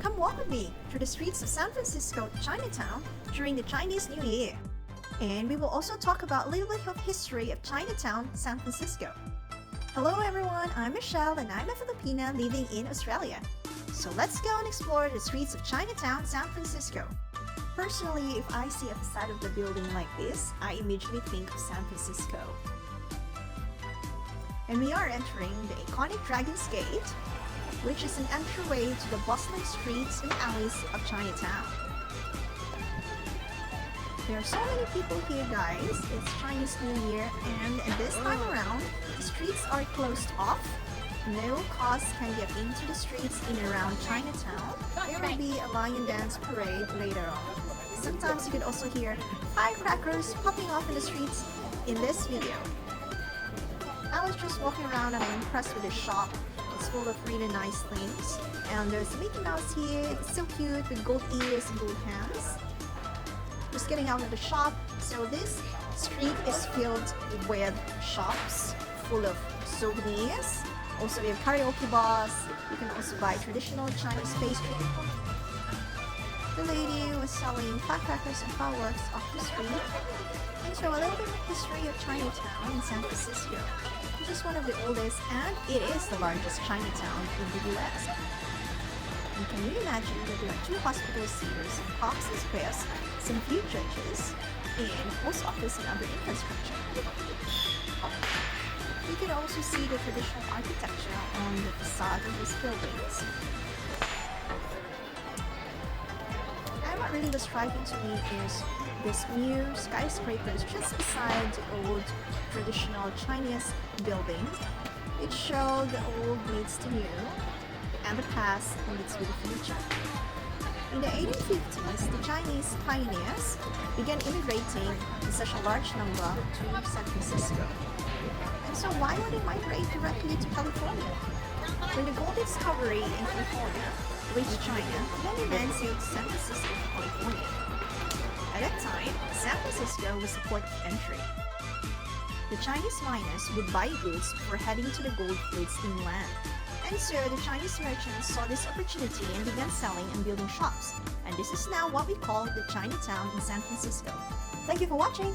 Come walk with me through the streets of San Francisco, Chinatown during the Chinese New Year. And we will also talk about a little bit of history of Chinatown, San Francisco. Hello everyone, I'm Michelle and I'm a Filipina living in Australia. So let's go and explore the streets of Chinatown, San Francisco. Personally, if I see a facade of the building like this, I immediately think of San Francisco. And we are entering the iconic Dragon's Gate, which is an entryway to the bustling streets and alleys of Chinatown. There are so many people here, guys. It's Chinese New Year, and this time around, the streets are closed off. No cars can get into the streets in and around Chinatown. There will be a lion dance parade later on. Sometimes you could also hear firecrackers popping off in the streets in this video. I was just walking around and I'm impressed with this shop. It's full of really nice things. And there's Mickey Mouse here. It's so cute with gold ears and gold hands. Just getting out of the shop. So this street is filled with shops full of souvenirs. Also we have karaoke bars. You can also buy traditional Chinese pastry. The lady was selling firecrackers and fireworks off the street. And so a little bit of history of Chinatown in San Francisco. This is one of the oldest and it is the largest Chinatown in the US. And can you imagine that there are 2 hospitals here, some parks and squares, some few churches, and post office and other infrastructure. You can also see the traditional architecture on the facade of these buildings. And what really was striking to me is this new skyscrapers just beside the old traditional Chinese building. It showed the old meets the new and the past meets with the future. In the 1850s, the Chinese pioneers began immigrating in such a large number to San Francisco. And so why would they migrate directly to California? When the gold discovery in California reached China, many men sailed to San Francisco, California. At that time, San Francisco was the port of entry. The Chinese miners would buy goods before heading to the gold fields inland. And so the Chinese merchants saw this opportunity and began selling and building shops. And this is now what we call the Chinatown in San Francisco. Thank you for watching!